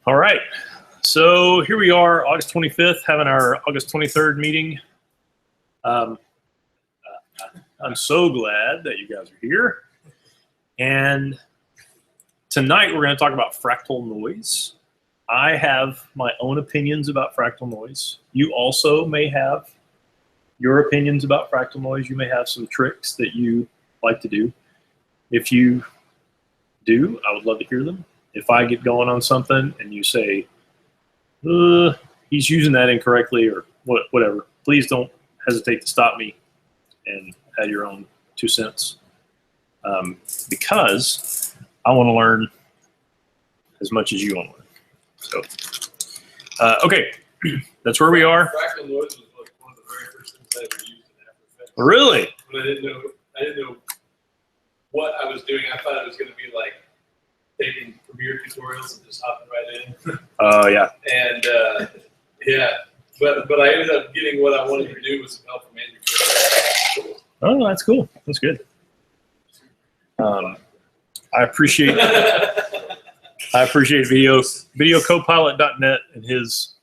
All right, so here we are, August 25th, having our August 23rd meeting. I'm so glad that you guys are here. And tonight we're going to talk about fractal noise. I have my own opinions about fractal noise. You also may have your opinions about fractal noise. You may have some tricks that you like to do. If you do, I would love to hear them. If I get going on something and you say, he's using that incorrectly or whatever, please don't hesitate to stop me and add your own 2 cents. Because I want to learn as much as you want to learn. So, okay, that's where we are. Fractal noise was like one of the very first things I ever used in After Effects. Really? But I didn't know what I was doing. I thought it was going to be like taking Premiere tutorials and just hopping right in. Oh, yeah. And yeah, but I ended up getting what I wanted to do with some help from Andrew. Oh, that's cool. That's good. I appreciate videocopilot.net and his,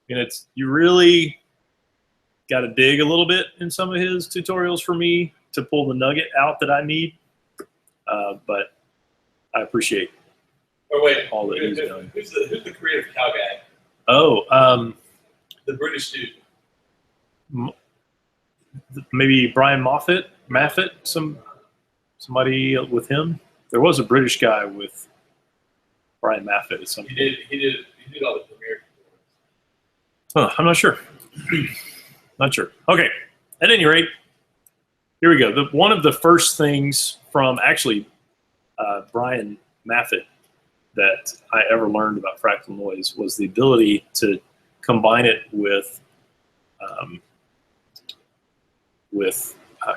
you really got to dig a little bit in some of his tutorials for me to pull the nugget out that I need. But I appreciate all that he's done. Who's the creative cow guy? Oh, the British dude. Maybe Brian Moffitt, somebody with him. There was a British guy with Brian Moffitt at some point. He did all the Premiere. Huh, I'm not sure. Not sure. Okay. At any rate, here we go. One of the first things from actually Brian Moffitt that I ever learned about fractal noise was the ability to combine it with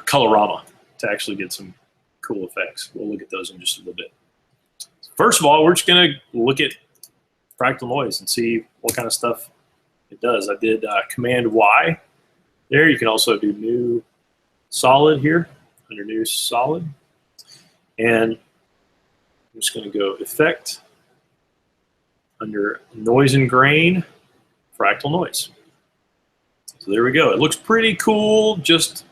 Colorama to actually get some cool effects. We'll look at those in just a little bit. First of all, we're just going to look at fractal noise and see what kind of stuff it does. I did Command Y there. You can also do new solid here under new solid. And I'm just going to go effect under noise and grain, fractal noise. So there we go. It looks pretty cool just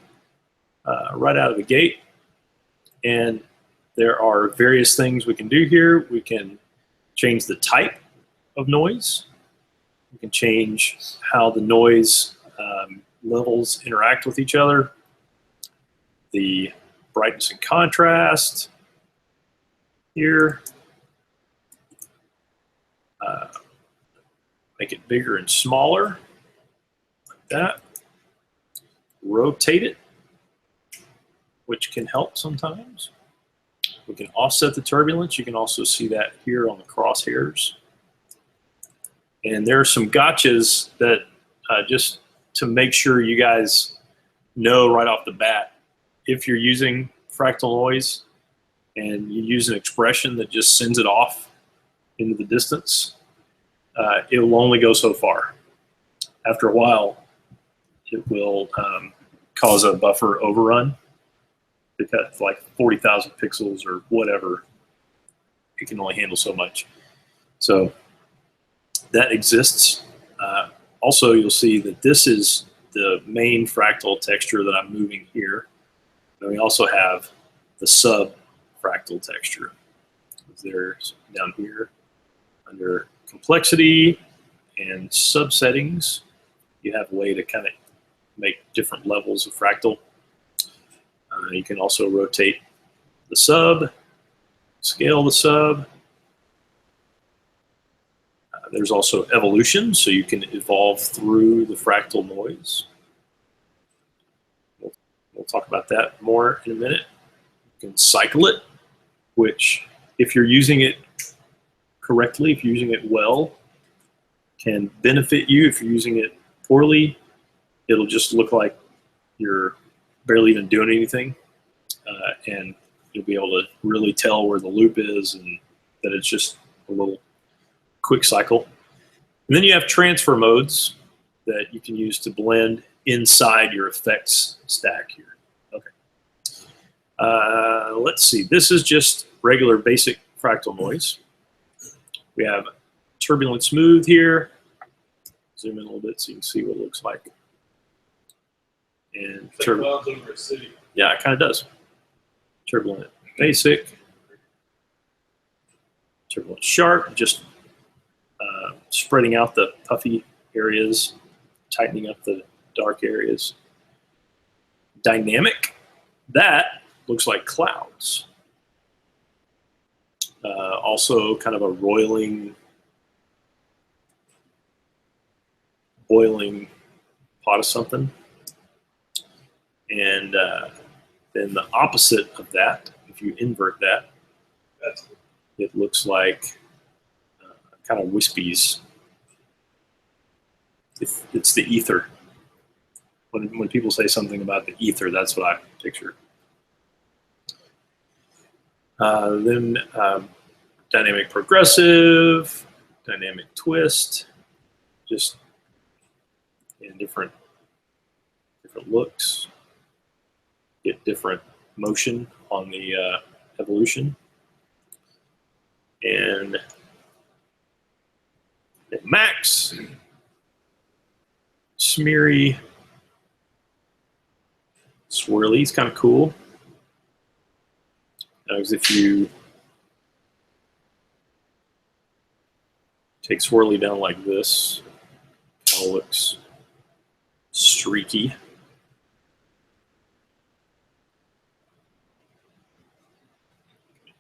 right out of the gate. And there are various things we can do here. We can change the type of noise. We can change how the noise levels interact with each other. The brightness and contrast here. Make it bigger and smaller, like that. Rotate it, which can help sometimes. We can offset the turbulence. You can also see that here on the crosshairs. And there are some gotchas that just to make sure you guys know right off the bat, if you're using fractal noise and you use an expression that just sends it off into the distance, it will only go so far. After a while, it will cause a buffer overrun. Because like 40,000 pixels or whatever, it can only handle so much. So that exists. Also, you'll see that this is the main fractal texture that I'm moving here. And we also have the sub-fractal texture. There's down here under complexity and subsettings. You have a way to kind of make different levels of fractal. You can also rotate the sub, scale the sub. There's also evolution, so you can evolve through the fractal noise. We'll talk about that more in a minute. You can cycle it, which if you're using it correctly, if you're using it well, can benefit you. If you're using it poorly, it'll just look like you're barely even doing anything, and you'll be able to really tell where the loop is and that it's just a little quick cycle. And then you have transfer modes that you can use to blend inside your effects stack here. Okay. Let's see. This is just regular basic fractal noise. We have turbulent smooth here. Zoom in a little bit so you can see what it looks like. And clouds over a city. Yeah, it kind of does. Turbulent basic. Turbulent sharp, just spreading out the puffy areas, tightening up the dark areas. Dynamic, that looks like clouds. Also kind of a boiling pot of something. And then the opposite of that, if you invert that, it looks like kind of wispies. It's the ether. When people say something about the ether, that's what I picture. Then dynamic progressive, dynamic twist, just in different looks. Get different motion on the evolution. And max, smeary, swirly is kind of cool. As if you take swirly down like this, it kind of looks streaky.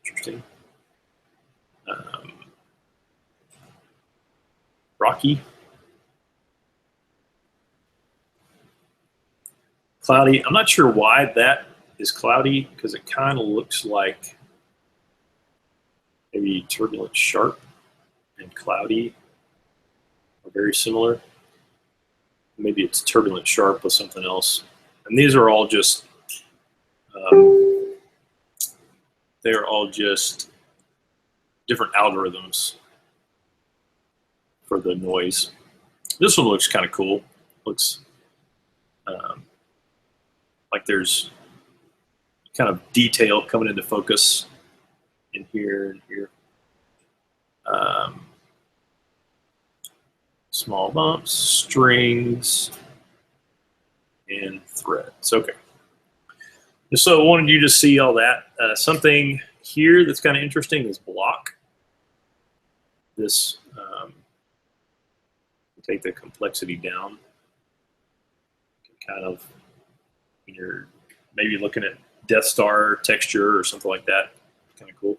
Interesting. Rocky. Cloudy. I'm not sure why that is cloudy, because it kind of looks like maybe turbulent sharp and cloudy are very similar. Maybe it's turbulent sharp with something else. And these are all just they're all just different algorithms for the noise. This one looks kind of cool. Looks like there's kind of detail coming into focus in here and here. Small bumps, strings, and threads. Okay. So I wanted you to see all that. Something here that's kind of interesting is block. This, take the complexity down. Kind of, you're maybe looking at Death Star texture or something like that. Kind of cool.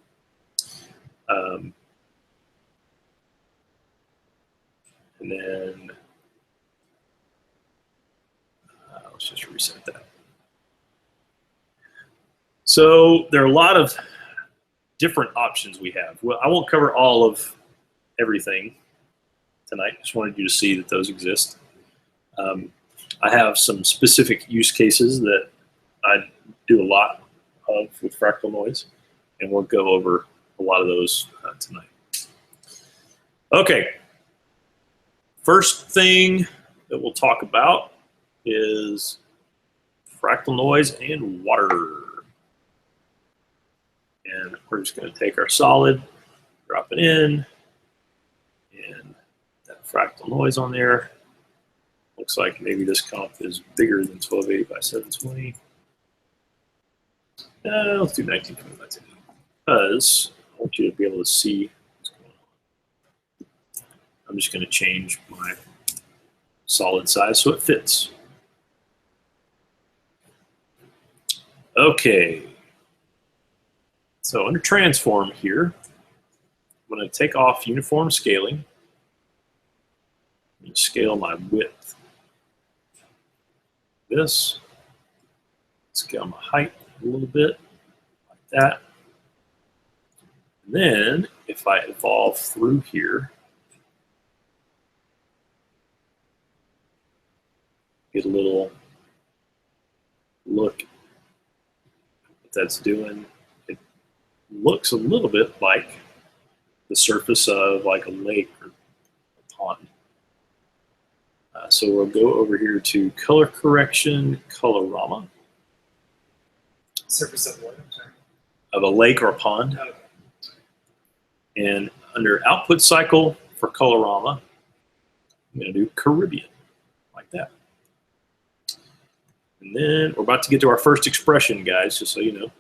And then let's just reset that. So there are a lot of different options we have. Well, I won't cover all of everything tonight. Just wanted you to see that those exist. I have some specific use cases that I do a lot of with Fractal Noise, and we'll go over a lot of those tonight. Okay. First thing that we'll talk about is fractal noise and water. And we're just going to take our solid, drop it in, and that fractal noise on there. Looks like maybe this comp is bigger than 1280 by 720. Let's do 1920 by 1080 because I want you to be able to see what's going on. I'm just going to change my solid size so it fits. Okay. So under transform here, I'm going to take off uniform scaling. I'm going to scale my width. This. Scale my height a little bit, like that. And then if I evolve through here, get a little look at what that's doing. It looks a little bit like the surface of like a lake or a pond. So we'll go over here to color correction, colorama. Surface of what? Of a lake or a pond. And under output cycle for Colorama, I'm going to do Caribbean, like that. And then we're about to get to our first expression, guys, just so you know.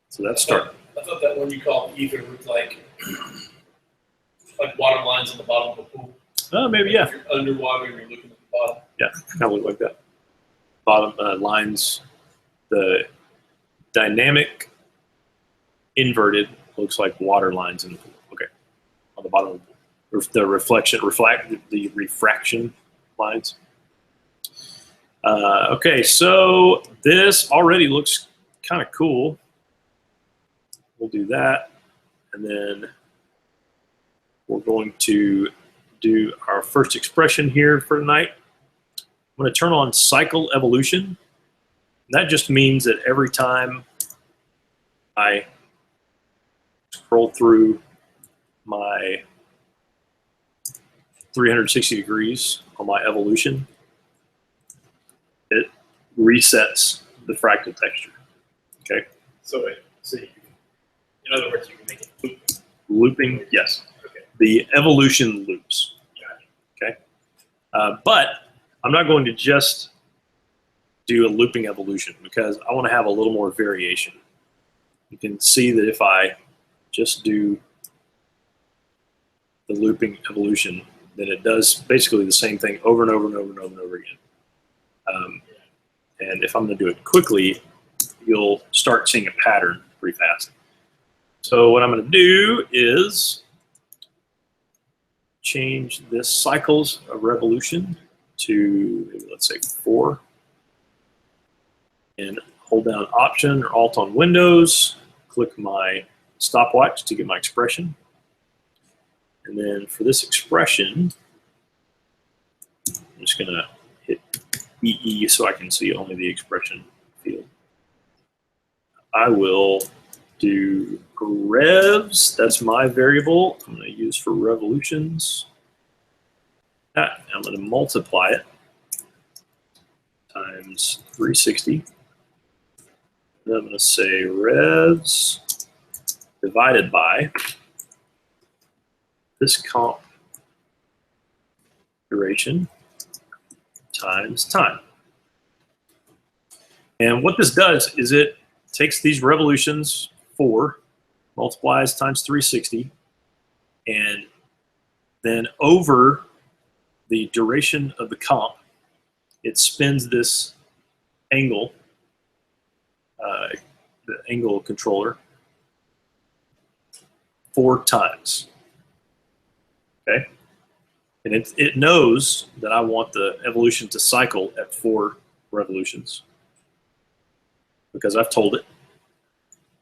So that's start. I thought that one you called ether looked like water lines on the bottom of a pool. Oh, maybe, yeah. If you're underwater and you're looking at the bottom. Yeah, kind of look like that. Bottom lines, the dynamic inverted looks like water lines in the pool. Okay, on the bottom of the pool. The refraction lines. Okay, so this already looks kind of cool. We'll do that, and then we're going to do our first expression here for tonight. I'm going to turn on cycle evolution. That just means that every time I scroll through my 360 degrees on my evolution, it resets the fractal texture. Okay. So in other words, you can make it loop. Looping, yes. Okay. The evolution loops. Okay. But I'm not going to just do a looping evolution because I want to have a little more variation. You can see that if I just do the looping evolution, then it does basically the same thing over and over and over and over and over again. And if I'm going to do it quickly, you'll start seeing a pattern pretty fast. So what I'm going to do is change this cycles of revolution to maybe, let's say 4, and hold down Option or Alt on Windows, click my stopwatch to get my expression. And then for this expression, I'm just going to hit EE so I can see only the expression field. I will do revs. That's my variable I'm going to use for revolutions. I'm going to multiply it times 360. And I'm going to say revs divided by this comp duration times time. And what this does is it takes these revolutions, 4, multiplies times 360, and then over the duration of the comp, it spins this angle, the angle controller, 4 times. Okay? And it knows that I want the evolution to cycle at 4 revolutions because I've told it.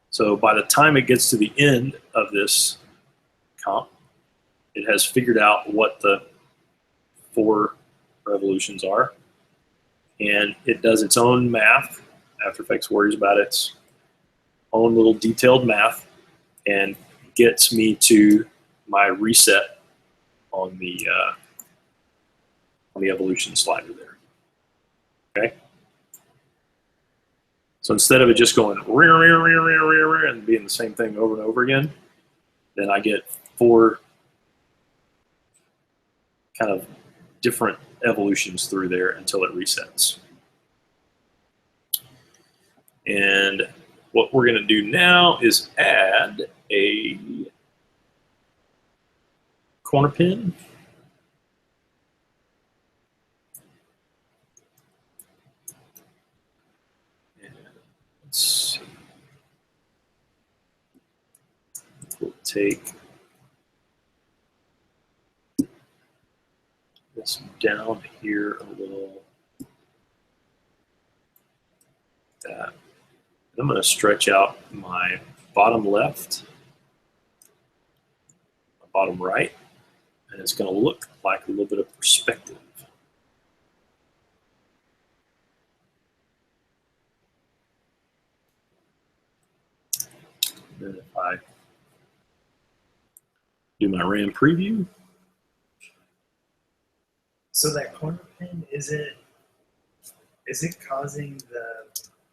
So by the time it gets to the end of this comp, it has figured out what the 4 revolutions are, and it does its own math. After Effects worries about its own little detailed math and gets me to my reset on the evolution slider there. Okay. So instead of it just going and being the same thing over and over again, then I get 4 kind of different evolutions through there until it resets. And what we're going to do now is add a corner pin. And let's see. We'll take this down here a little. That. I'm going to stretch out my bottom left, my bottom right, and it's going to look like a little bit of perspective. And then if I do my RAM preview. So that corner pin, is it causing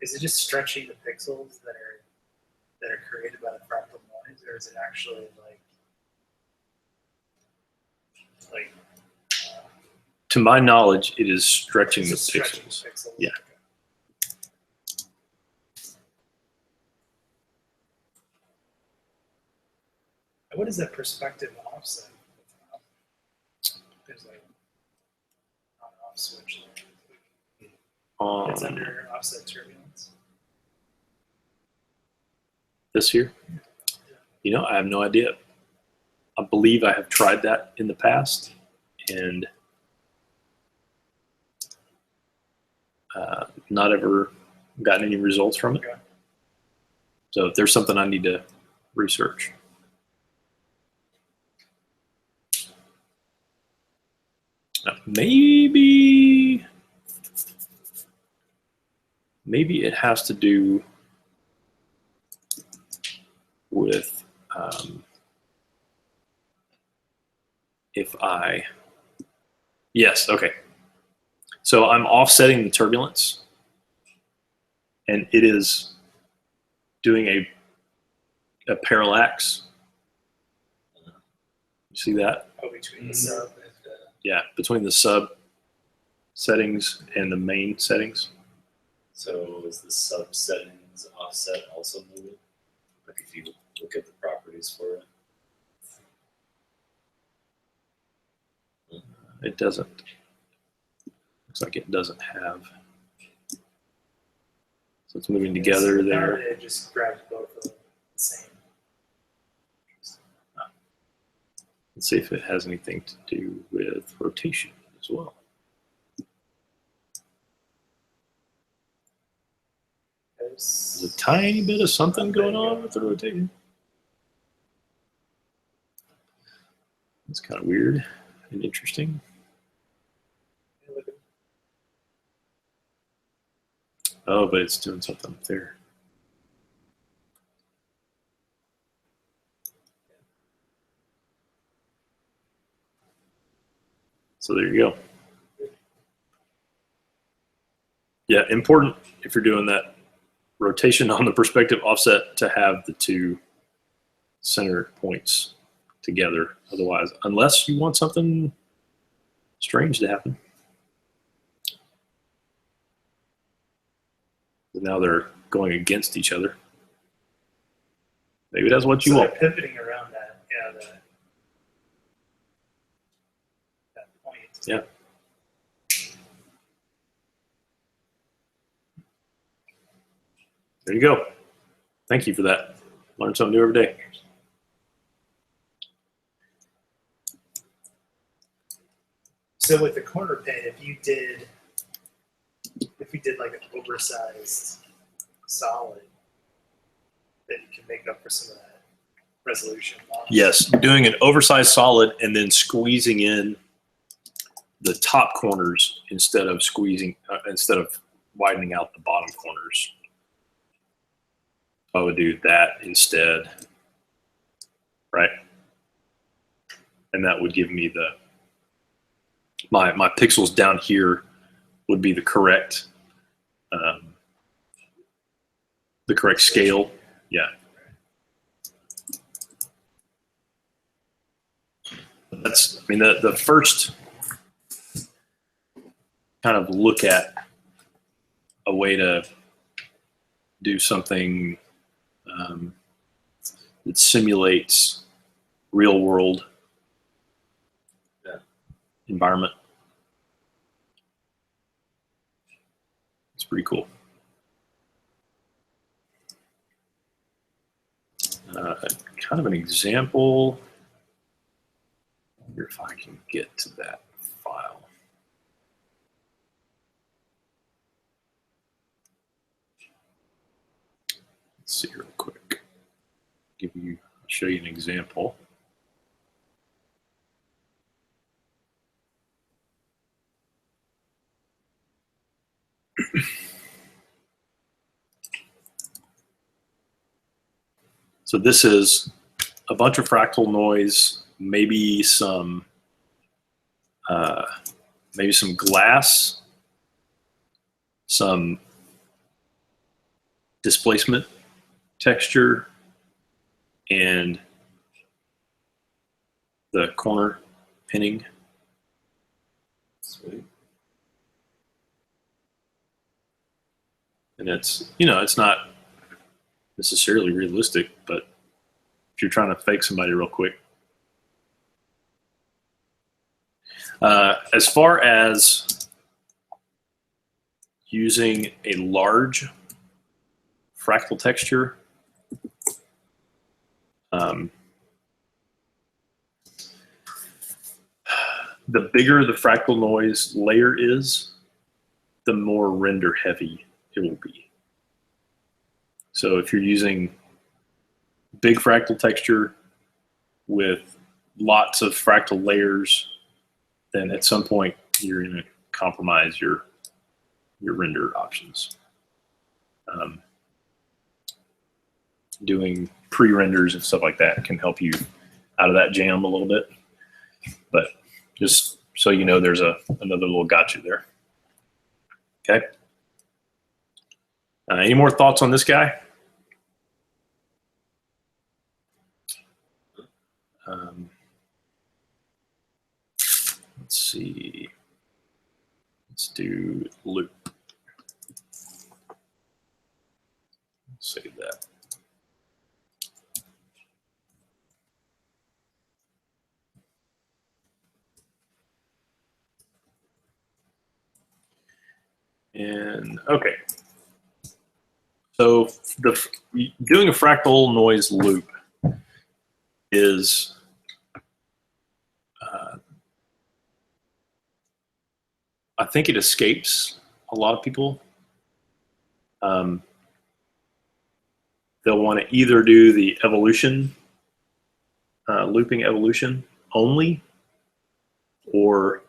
is it just stretching the picture? pixels that are created by the fractal noise, or is it actually like To my knowledge, it is stretching the it's just stretching pixels. the pixels? Yeah. And what is that perspective offset? There's like on off switch there. It's under offset turbulence. This here? You know, I have no idea. I believe I have tried that in the past, and not ever gotten any results from it. Okay. So if there's something I need to research. Now, maybe it has to do with yes, okay. So I'm offsetting the turbulence, and it is doing a parallax. You see that? Oh, between the sub and Yeah, between the sub settings and the main settings. So is the sub settings offset also moving? Like if you look at the properties for it? It doesn't. Looks like it doesn't have. So it's moving together there. It just grabs both of them the same. Let's see if it has anything to do with rotation as well. There's a tiny bit of something going on with the rotation. It's kind of weird and interesting. Oh, but it's doing something up there. So there you go. Yeah, important if you're doing that rotation on the perspective offset to have the two center points together. Otherwise, unless you want something strange to happen. Now they're going against each other. Maybe that's what you So want. they're pivoting around that, that point. Yeah. There you go. Thank you for that. Learn something new every day. So with the corner pin, if you did like an oversized solid, then you can make up for some of that resolution loss. Yes, doing an oversized solid and then squeezing in the top corners instead of widening out the bottom corners. I would do that instead, right? And that would give me my pixels down here would be the correct scale. Yeah. That's, I mean, the first kind of look at a way to do something that simulates real world environment. It's pretty cool. Kind of an example. I wonder if I can get to that file. Let's see real quick. Show you an example. So this is a bunch of fractal noise, maybe some glass, some displacement texture and the corner pinning. Sweet. And it's, you know, it's not necessarily realistic, but if you're trying to fake somebody real quick. As far as using a large fractal texture, the bigger the fractal noise layer is, the more render heavy it will be. So if you're using big fractal texture with lots of fractal layers, then at some point you're going to compromise your render options. Doing pre-renders and stuff like that can help you out of that jam a little bit. But just so you know, there's another little gotcha there. Okay. Any more thoughts on this guy? Let's see. Let's do loop. Save that. And okay. So doing a fractal noise loop is I think it escapes a lot of people. They'll want to either do the evolution, looping evolution only, or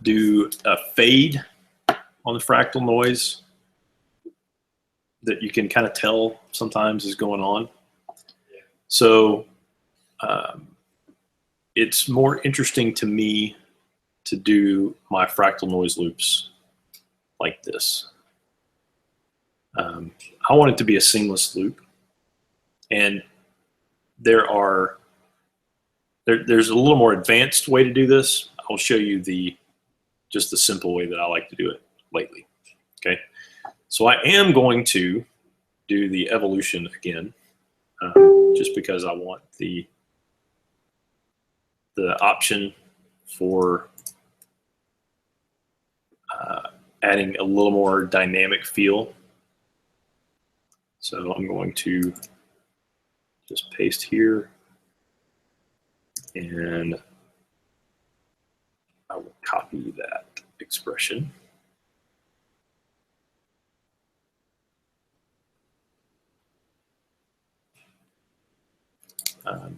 do a fade on the fractal noise that you can kind of tell sometimes is going on. So it's more interesting to me to do my fractal noise loops like this. I want it to be a seamless loop, and there's a little more advanced way to do this. I'll show you just the simple way that I like to do it lately. Okay, so I am going to do the evolution again, just because I want the option for adding a little more dynamic feel. So I'm going to just paste here, and I will copy that expression. I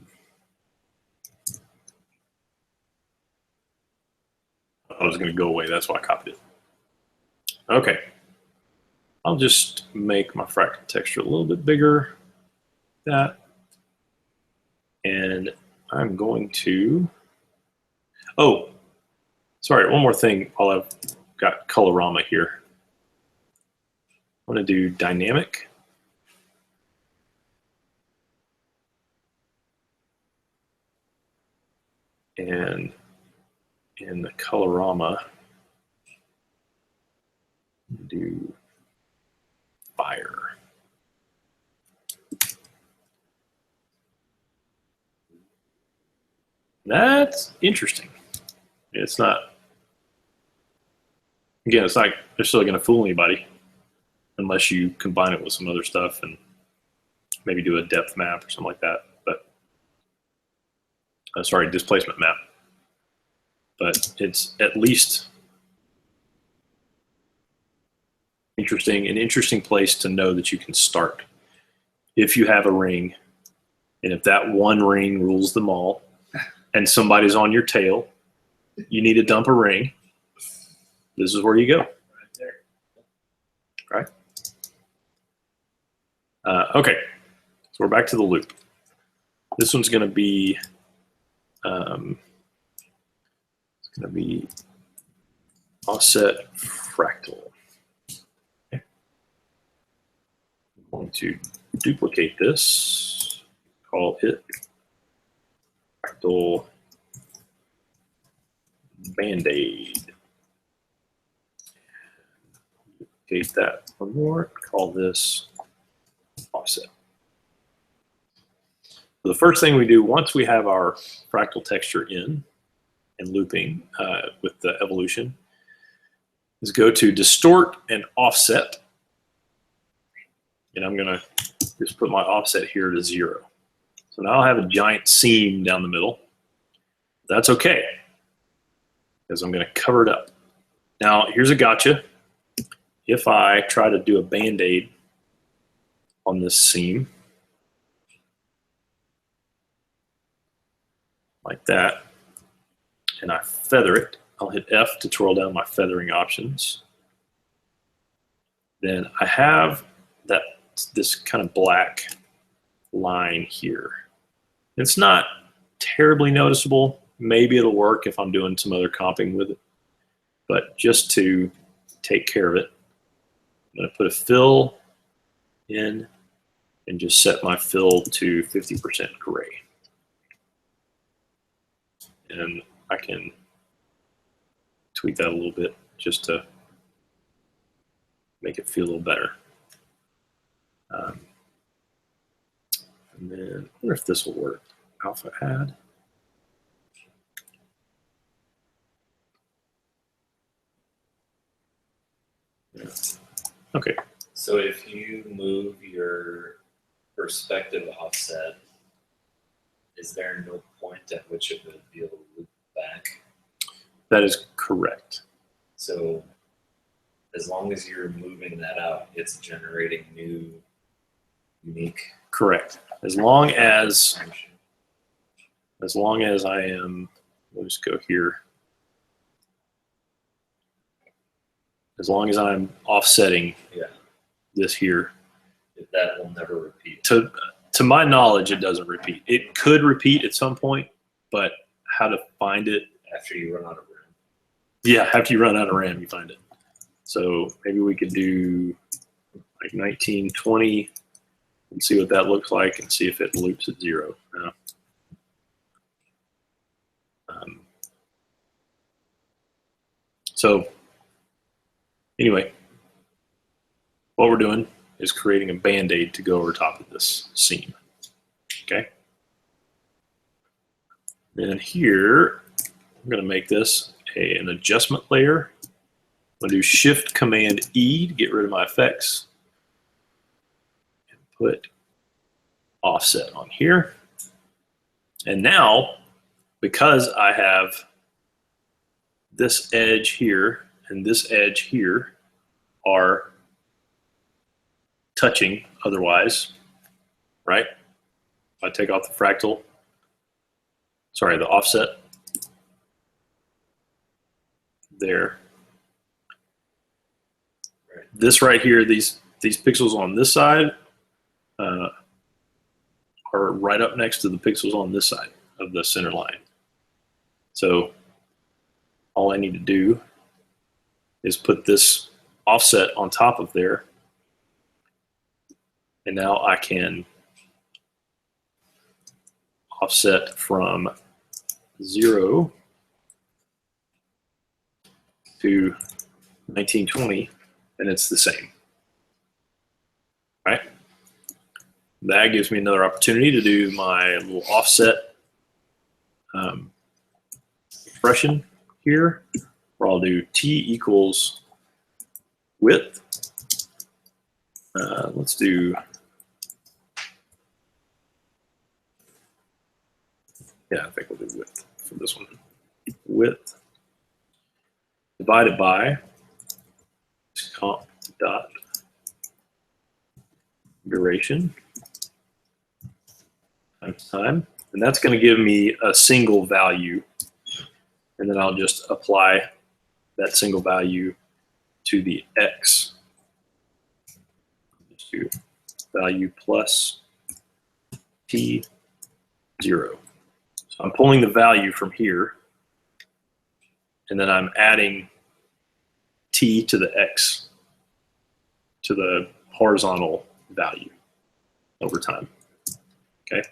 was going to go away, that's why I copied it. Okay. I'll just make my fractal texture a little bit bigger. That. And I'm going to, oh, sorry, one more thing while I've got Colorama here. I'm going to do dynamic. And in the Colorama, do fire. That's interesting. It's not, again, it's not necessarily going to fool anybody unless you combine it with some other stuff and maybe do a depth map or something like that. But, sorry, displacement map. But it's at least interesting, an interesting place to know that you can start. If you have a ring, and if that one ring rules them all, and somebody's on your tail, you need to dump a ring, this is where you go. Right there. Right? Okay, so we're back to the loop. This one's going to be, offset fractal. Okay. going to duplicate this, call it Fractal Band-Aid. Duplicate that one more, call this offset. So the first thing we do once we have our fractal texture in and looping with the evolution is go to distort and offset. And I'm gonna just put my offset here to 0. So now I'll have a giant seam down the middle. That's okay, because I'm gonna cover it up. Now here's a gotcha. If I try to do a Band-Aid on this seam, like that, and I feather it, I'll hit F to twirl down my feathering options. Then I have this kind of black line here. It's not terribly noticeable. Maybe it'll work if I'm doing some other comping with it. But just to take care of it, I'm going to put a fill in and just set my fill to 50% gray. And I can tweak that a little bit just to make it feel a little better. And then I wonder if this will work. Alpha add. Yeah. Okay. So if you move your perspective offset, is there no point at which it would be able to loop back? That is correct. So as long as you're moving that out, it's generating new, unique. Correct. As long as I am, we'll just go here. As long as I'm offsetting this here. That will never repeat. To my knowledge, it doesn't repeat. It could repeat at some point, but how to find it? After you run out of RAM. Yeah, after you run out of RAM, you find it. So maybe we could do like 1920 and see what that looks like and see if it loops at 0. So anyway, what we're doing is creating a Band-Aid to go over top of this seam. Okay. Then here, I'm going to make this an adjustment layer. I'm going to do Shift Command E to get rid of my effects. And put offset on here. And now, because I have this edge here and this edge here are touching otherwise, right? If I take off the fractal, sorry, the offset there. Right. This right here, these pixels on this side are right up next to the pixels on this side of the center line. So all I need to do is put this offset on top of there. And now I can offset from 0 to 1920, and it's the same, right? That gives me another opportunity to do my little offset expression here, where I'll do t equals width. Let's do, yeah, I think we'll do width for this one. Width divided by comp dot duration times time, and that's going to give me a single value, and then I'll just apply that single value to the x. Just do value plus t 0. So I'm pulling the value from here, and then I'm adding t to the x, to the horizontal value. over time. Okay.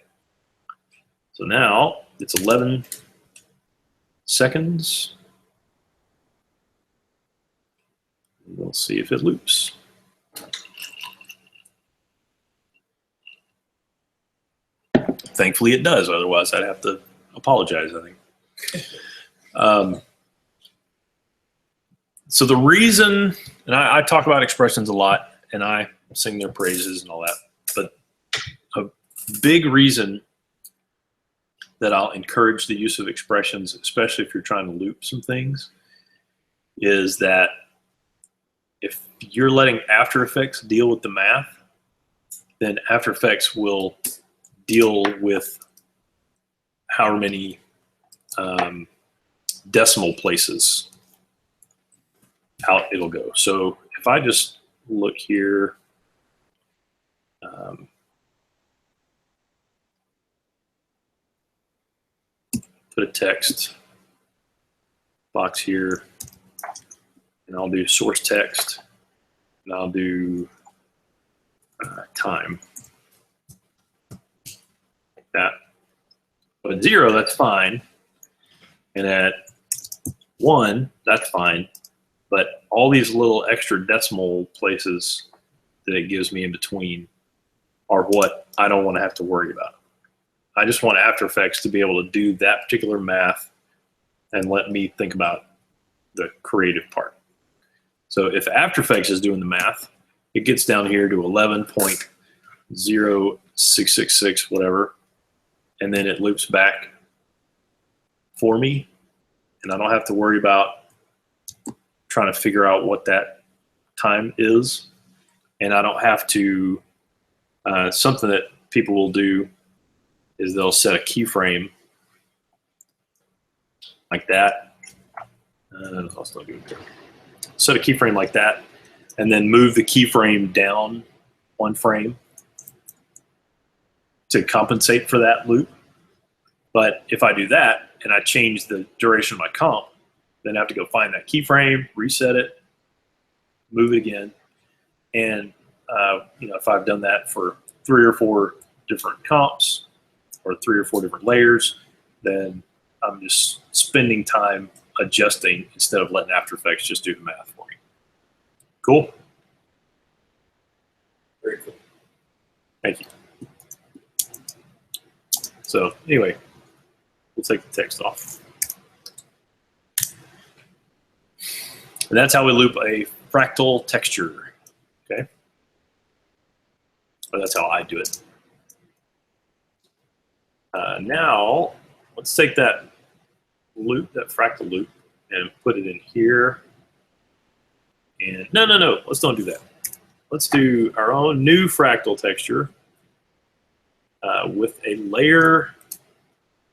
So now it's 11 seconds. We'll see if it loops. Thankfully it does, otherwise I'd have to apologize, I think. So the reason, and I talk about expressions a lot, and I sing their praises and all that, but a big reason that I'll encourage the use of expressions, especially if you're trying to loop some things, is that if you're letting After Effects deal with the math, then After Effects will deal with however many decimal places out it'll go. So if I just look here, put a text box here, and I'll do source text, and I'll do time, like that. But at 0, that's fine, and at 1, that's fine. But all these little extra decimal places that it gives me in between are what I don't want to have to worry about. I just want After Effects to be able to do that particular math and let me think about the creative part. So if After Effects is doing the math, it gets down here to 11.0666, whatever, and then it loops back for me, and I don't have to worry about trying to figure out what that time is. And I don't have to, something that people will do is they'll set a keyframe like that. I'll still do it there. Set a keyframe like that, and then move the keyframe down 1 frame to compensate for that loop. But if I do that and I change the duration of my comp, then I have to go find that keyframe, reset it, move it again. And if I've done that for 3 or 4 different comps or 3 or 4 different layers, then I'm just spending time adjusting instead of letting After Effects just do the math for me. Cool? Very cool. Thank you. So anyway, we'll take the text off. And that's how we loop a fractal texture, okay? Or that's how I do it. Now, let's take that loop, that fractal loop, and put it in here. And no, let's don't do that. Let's do our own new fractal texture with a layer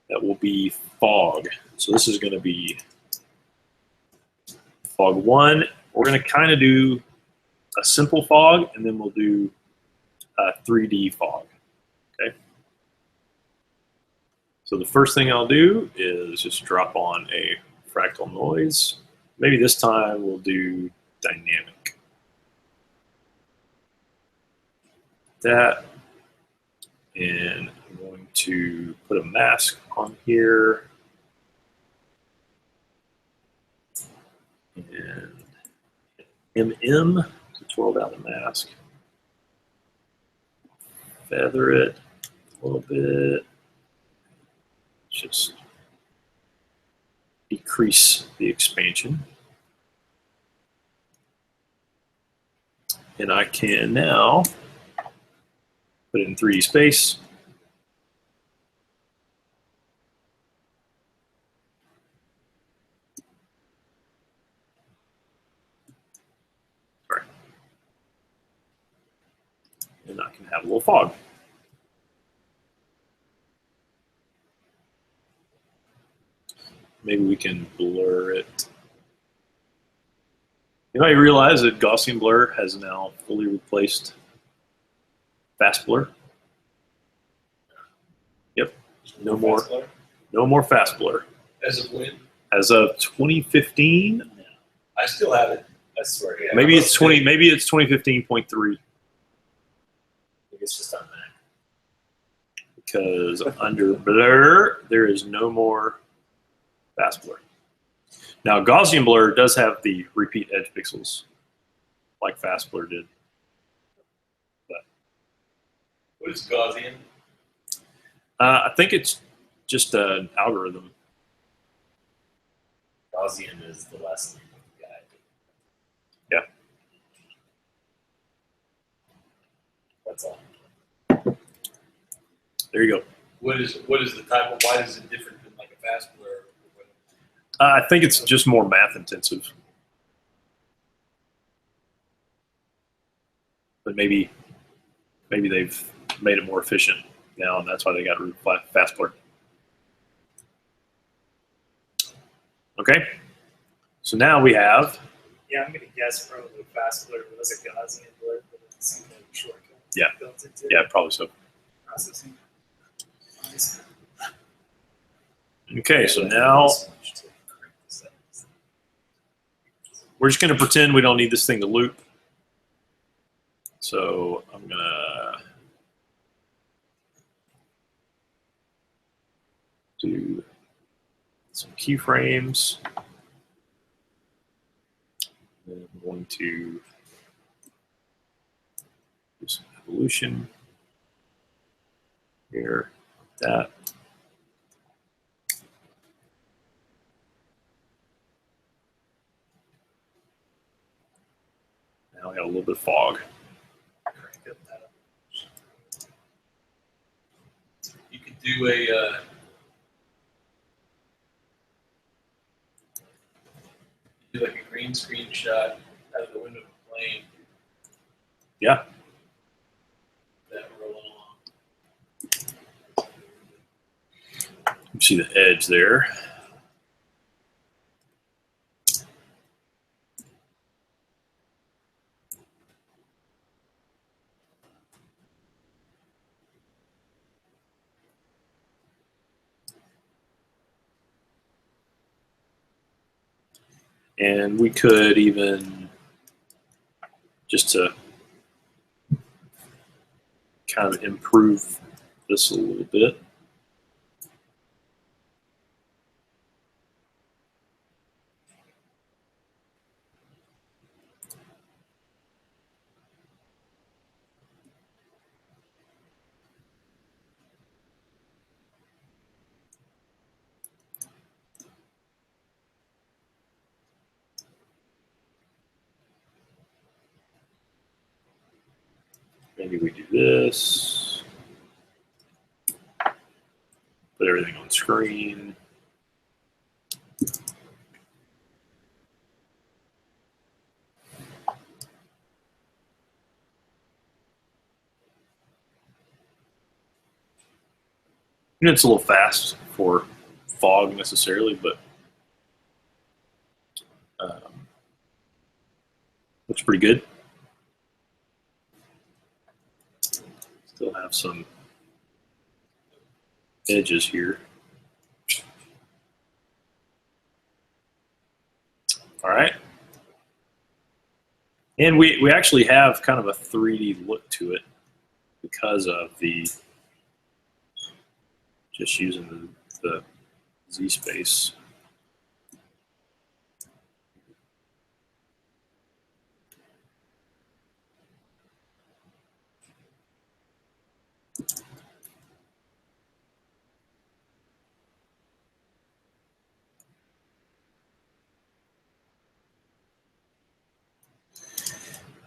that will be fog. So this is going to be fog 1. We're going to kind of do a simple fog, and then we'll do a 3D fog. Okay. So the first thing I'll do is just drop on a fractal noise. Maybe this time we'll do dynamic. That. And I'm going to put a mask on here. And MM to twirl down the mask. Feather it a little bit. Just decrease the expansion. And I can now put it in 3D space. Sorry. And I can have a little fog. Maybe we can blur it. You know, I realize that Gaussian blur has now fully replaced fast blur. Yep. No more fast blur. As of when? As of 2015. I still have it. I swear. Yeah. Maybe it's 20. Maybe it's 2015.3. Maybe it's just on Mac. because under blur, there is no more fast blur. Now, Gaussian blur does have the repeat edge pixels, like fast blur did. What is Gaussian? I think it's just an algorithm. Gaussian is the last name of the guy. Yeah. That's all. There you go. What is the type of? Why is it different than like a fast blur? I think it's just more math intensive. But maybe they've made it more efficient now, and that's why they got rid of fast blur. Okay, so now we have, Yeah, I'm gonna guess probably fast blur was a Gaussian blur, but it's some kind of shortcut. Yeah. Built into yeah, probably so. processing. Okay, so now we're just going to pretend we don't need this thing to loop. So I'm going to do some keyframes. And I'm going to do some evolution here, that. Now we got a little bit of fog. You could do a do like a green screen shot out of the window of a plane. Yeah. That rolling along. You see the edge there. And we could even, just to kind of improve this a little bit, maybe we do this, put everything on screen. And it's a little fast for fog necessarily, but looks pretty good. Still have some edges here. All right. And we actually have kind of a 3D look to it because of the, just using the Z space.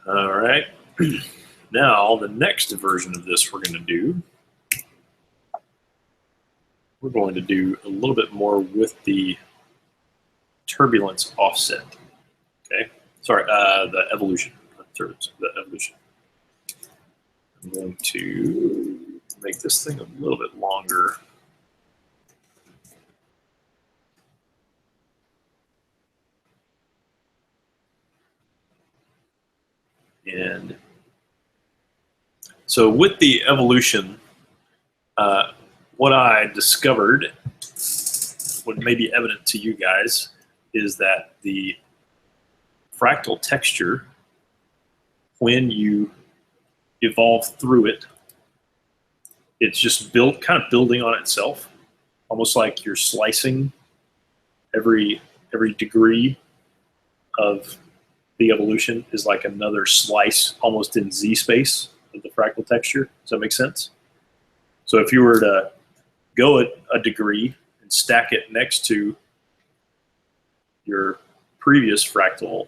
All right. Now, the next version of this we're going to do a little bit more with the turbulence offset. Okay. Sorry, the evolution. The evolution. I'm going to make this thing a little bit longer. And so with the evolution, what I discovered, what may be evident to you guys, is that the fractal texture, when you evolve through it, it's just built, kind of building on itself, almost like you're slicing every degree of the evolution is like another slice, almost in Z space of the fractal texture. Does that make sense? So if you were to go a degree and stack it next to your previous fractal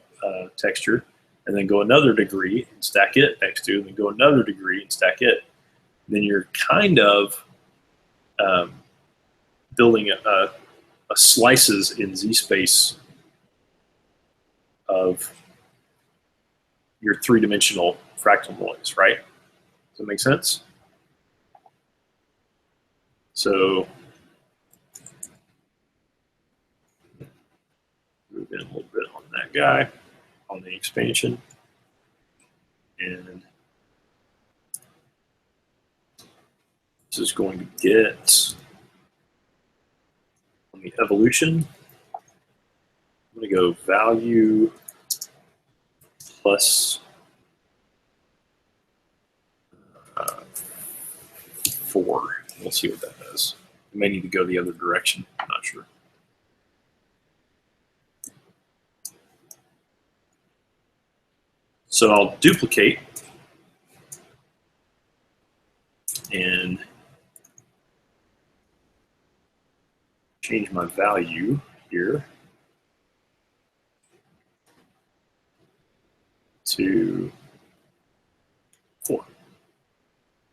texture, and then go another degree and stack it next to, and then go another degree and stack it, then you're kind of building a slices in Z space of your three-dimensional fractal noise, right? Does that make sense? So move in a little bit on that guy, on the expansion. And this is going to get, on the evolution, I'm going to go value plus 4. We'll see what that does. We may need to go the other direction. I'm not sure. So I'll duplicate and change my value here to 4.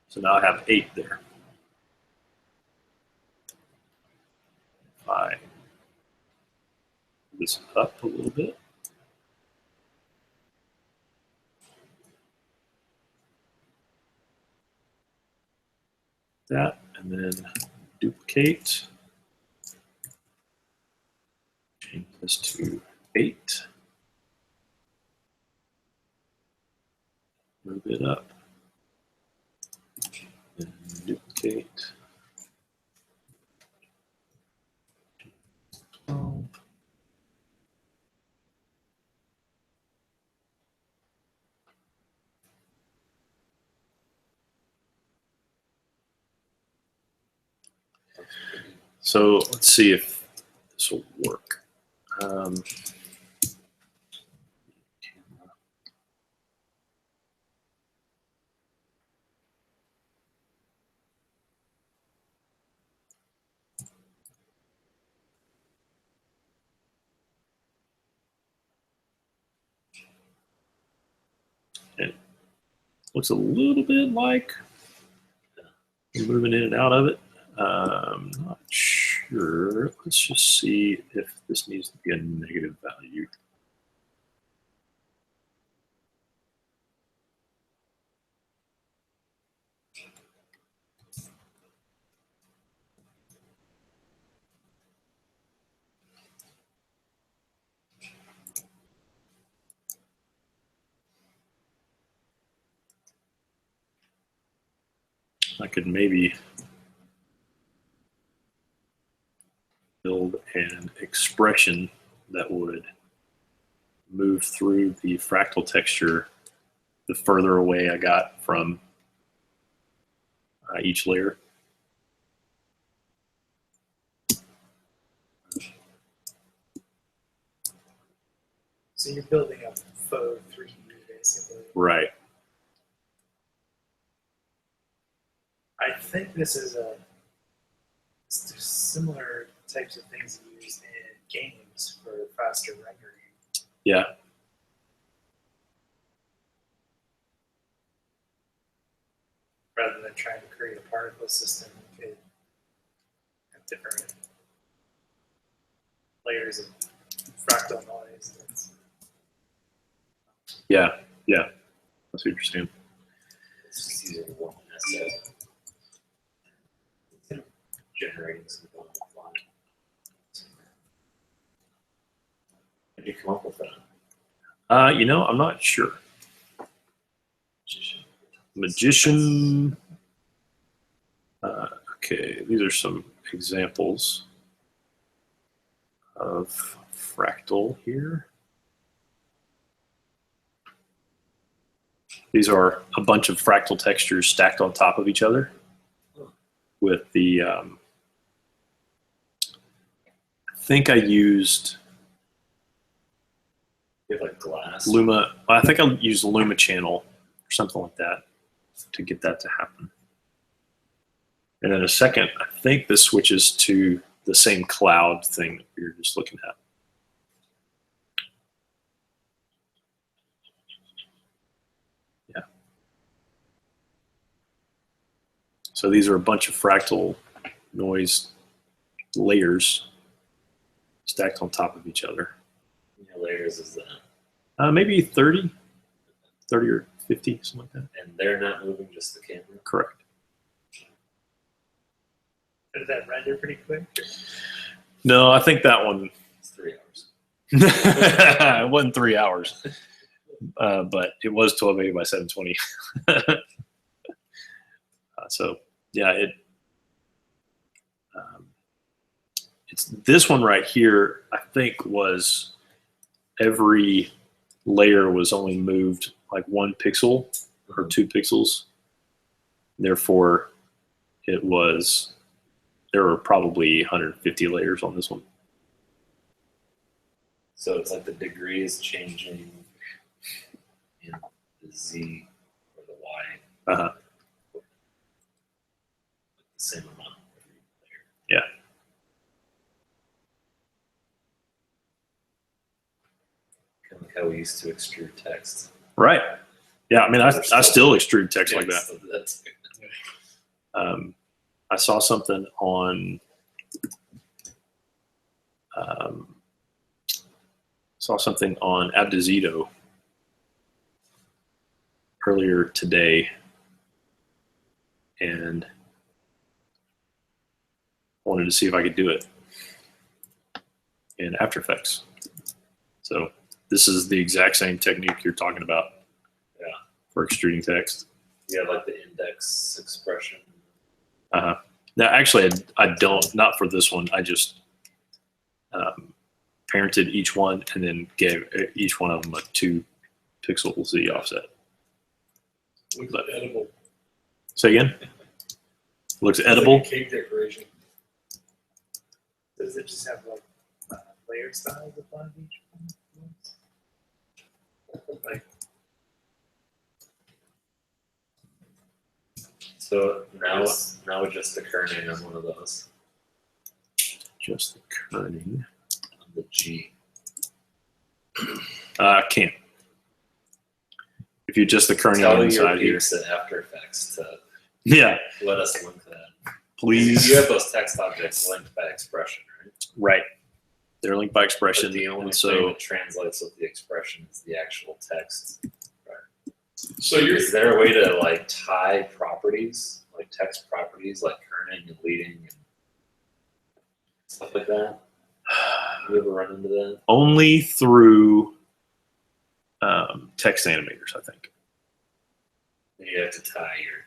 So now I have 8 there. If I move this up a little bit. That, and then duplicate, change this to 8, move it up, then duplicate, 12, so let's see if this will work. It looks a little bit like moving in and out of it. Not sure. Let's just see if this needs to be a negative value. I could maybe build an expression that would move through the fractal texture the further away I got from each layer. So you're building a faux 3D basically. Right. I think this is there's similar types of things used in games for faster rendering. Yeah. Rather than trying to create a particle system, you could have different layers of fractal noise. Yeah. Yeah. That's what you're saying. It's just using one asset, generating something on the fly. How do you come up with that? You know, I'm not sure. Magician. Okay, these are some examples of fractal here. These are a bunch of fractal textures stacked on top of each other. with the, I think I used You have like glass. Luma. I think I used Luma channel or something like that to get that to happen. And then a second, I think this switches to the same cloud thing that we were just looking at. Yeah. So these are a bunch of fractal noise layers stacked on top of each other. How many layers is that? Maybe 30 or 50, something like that. And they're not moving, just the camera? Correct. Did that render pretty quick? No, I think that one, It's 3 hours. it wasn't 3 hours, but it was 1280 by 720. So yeah, it's this one right here. I think was every layer was only moved like 1 pixel or 2 pixels. Therefore, there were probably 150 layers on this one. So it's like the degree is changing in the Z or the Y. Uh-huh. The same amount every layer. Yeah. Kind of like how we used to extrude text. Right. Yeah. I mean, I still extrude text like that. So that's I saw something on Abdazito earlier today, and wanted to see if I could do it in After Effects. So this is the exact same technique you're talking about. Yeah. For extruding text. yeah, like the index expression. Uh-huh. Now, actually, I don't, not for this one. I just parented each one and then gave each one of them a 2 pixel Z offset. Looks But- edible. Say again? Looks It's edible? like a cake decoration. Does it just have like layered styles upon each one? Like, So now it's just the kerning on one of those. Just the kerning. On the G. Can't. If you adjust the kerning Tell on your inside here. peeps at After Effects to Yeah, let us link that. please. You have those text objects linked by expression, right? Right. They're linked by But expression. the only and thing so that translates with the expression is the actual text. So you're Is there a way to like tie properties, like text properties, like kerning and leading and stuff like that? Have you ever run into that? only through text animators, I think. You have to tie your,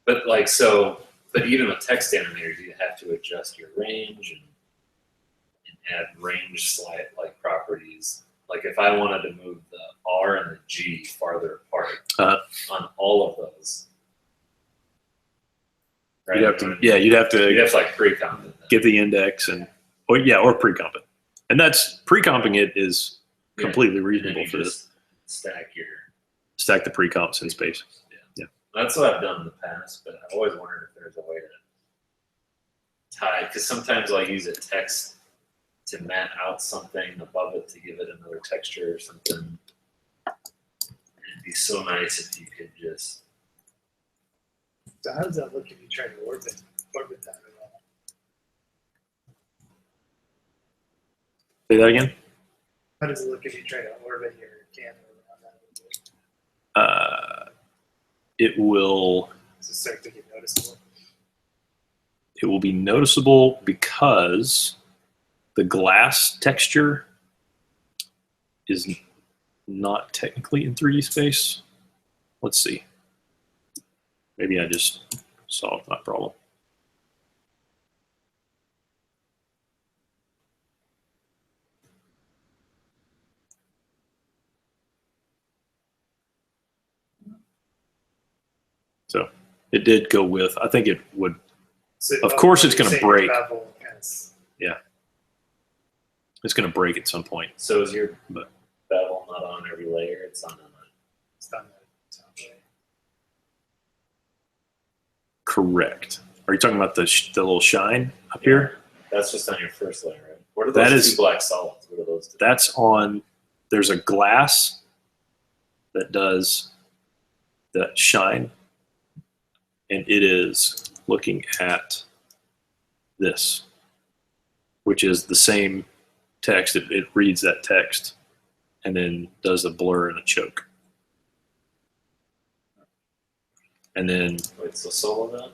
but like so. But even with text animators, you have to adjust your range and add range slide like properties. Like if I wanted to move the R and the G farther apart on all of those, right? You'd have to, yeah, you'd have You'd to have to like pre-comp it. get the index and, or pre-comp it. And that's, pre-comping it is completely And then reasonable you for this. just stack your. Stack the pre-comps in space. That's what I've done in the past, but I've always wondered if there's a way to tie, because sometimes I'll use a text to mat out something above it to give it another texture or something. It'd be so nice if you could just. so how does that look if you try to orbit that at all? Say that again? How does it look if you try to orbit your camera around that? It will Does it start to get noticeable? be noticeable because the glass texture is not technically in 3D space. Let's see. Maybe I just solved my problem. So it did go with, I think it would So, Of course it's you're gonna saying your break. bevel has- It's going to break at some point. So is your But- bevel not on every layer? It's on it's done the top way. Correct. Are you talking about the little shine up here? That's just on your first layer, right? What are That those is- two black solids? What are those two? That's on, there's a glass that does the shine, and it is looking at this, which is the same text. It reads that text and then does a blur and a choke. And then Wait, so solo then?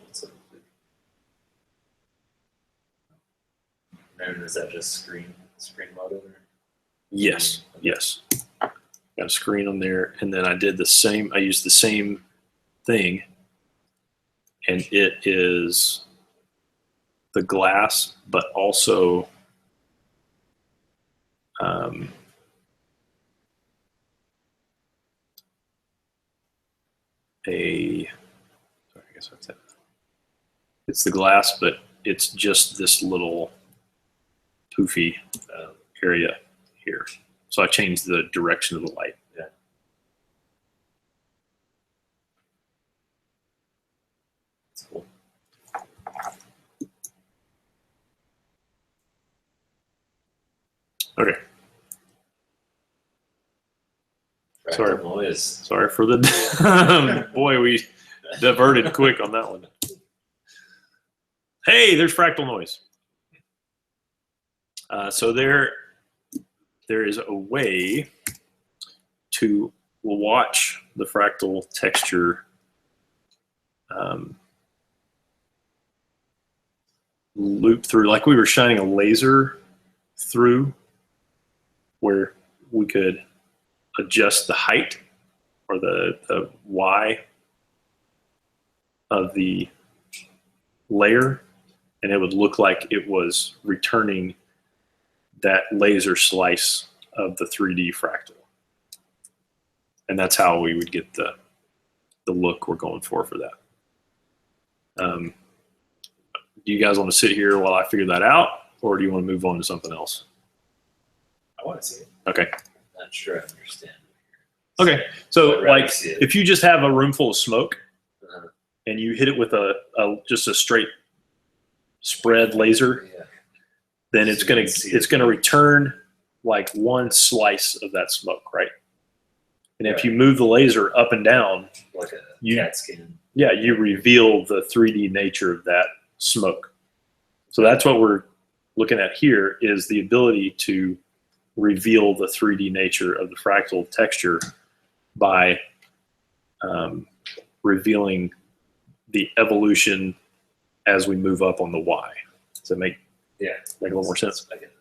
And is that just screen mode over? yes, got a screen on there, and then I did the same. I used the same thing, and it is the glass, but also sorry, I guess that's it. It's the glass, but it's just this little poofy area here. So I changed the direction of the light. Yeah. That's cool. Okay. Fractal Sorry. Noise. Sorry for the boy, we diverted quick on that one. Hey, there's Fractal Noise. So there is a way to watch the fractal texture loop through, like we were shining a laser through, where we could adjust the height or the Y of the layer, and it would look like it was returning that laser slice of the 3D fractal. And that's how we would get the look we're going for that. Do you guys want to sit here while I figure that out, or do you want to move on to something else? I want to see it. Okay. Not sure I understand. Okay. So I'd rather like see it. if you just have a room full of smoke Uh-huh. and you hit it with just a straight spread laser, Yeah. then So it's you gonna can see it's it. gonna return like one slice of that smoke, right? And if Right. you move the laser up and down, Like a You- CAT scan. yeah, you reveal the 3D nature of that smoke. So that's what we're looking at here, is the ability to reveal the 3D nature of the fractal texture by revealing the evolution as we move up on the Y. Does that make a little more sense? I get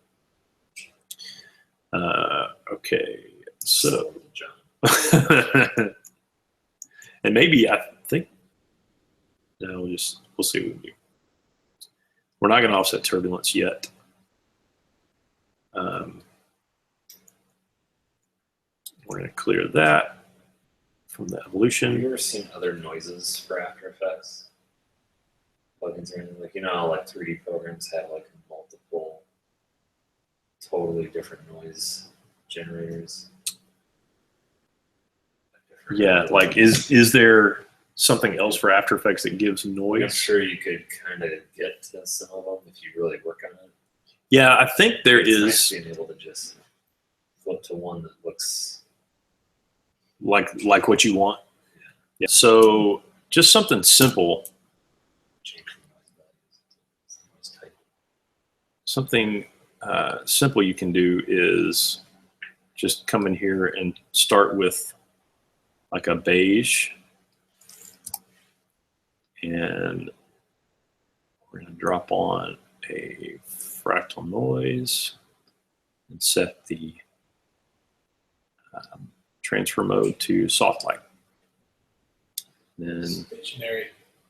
it. Okay, so John. and maybe I think no, we'll see what we can do. We're not going to offset turbulence yet. We're going to clear that from the Have evolution. you ever seen other noises for After Effects? Plugins or anything? Like, you know how like 3D programs have like multiple totally different noise generators? Yeah, like is there something else for After Effects that gives I'm noise? sure you could kind of get to some of them if you really work on it. Yeah, I think there It's is nice being able to just flip to one that looks like what you want. Yeah. So just something simple, changing noise values. Noise type. something simple you can do is just come in here and start with like a beige, and we're going to drop on a fractal noise and set the transfer mode to soft light. Then Stationary.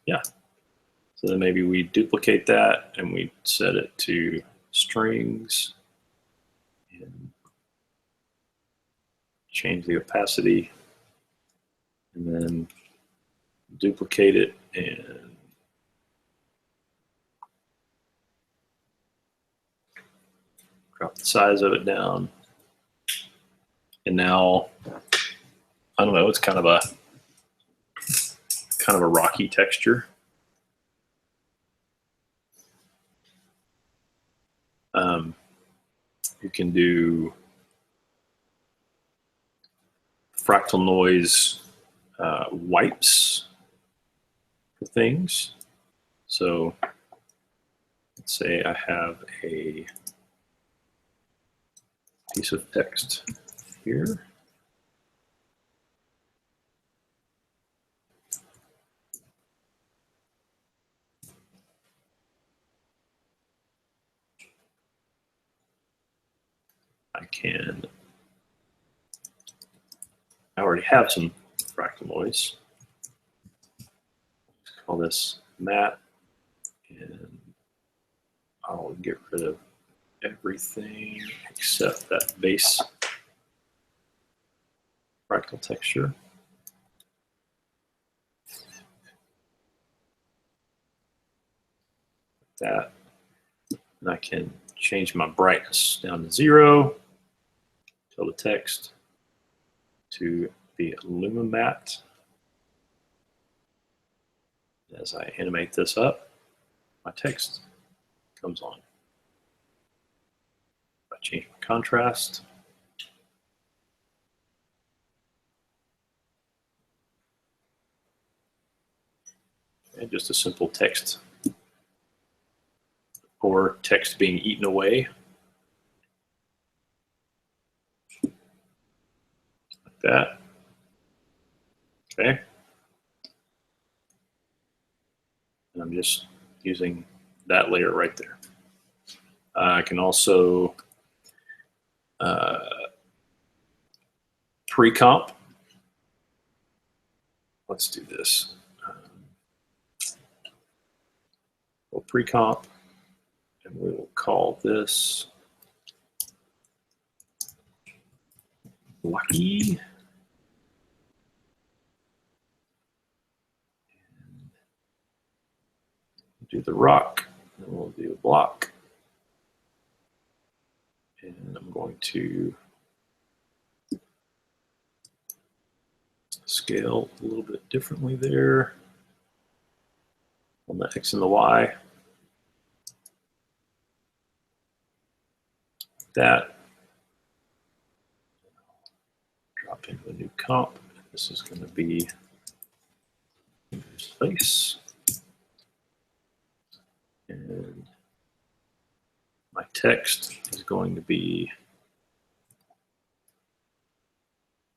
so then maybe we duplicate that and we set it to strings and change the opacity, and then duplicate it and Drop the size of it down. And now, I don't know, it's kind of a rocky texture. You can do Fractal Noise wipes for things. So let's say I have a piece of text here. I already have some fractal noise. Let's call this matte, and I'll get rid of everything except that base fractal texture. Like that. And I can change my brightness down to 0. Tell the text to be Lumimatte. As I animate this up, my text comes on. If I change my contrast, and just a simple text or text being eaten away. Like that. Okay. And I'm just using that layer right there. I can also pre-comp. Let's do this. We'll pre-comp, and we will call this Lucky. Do the rock, and we'll do a block. And I'm going to scale a little bit differently there on the X and the Y. That. Drop into a new comp. This is going to be face. And my text is going to be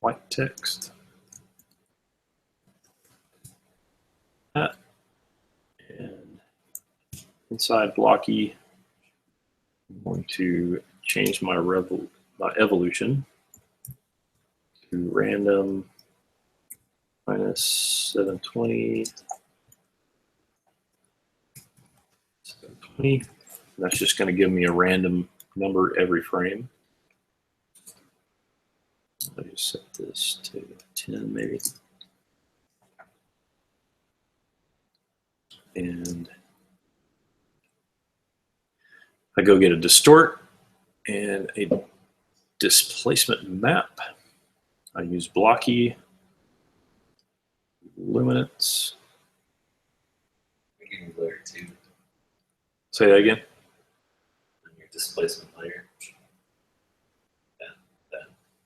white text. That. And inside blocky, I'm going to change my evolution to random minus 720. 720. That's just going to give me a random number every frame. Let me set this to 10 maybe. And I go get a distort and a displacement map. I use blocky, luminance. Beginning layer 2. Say that again. On your displacement layer.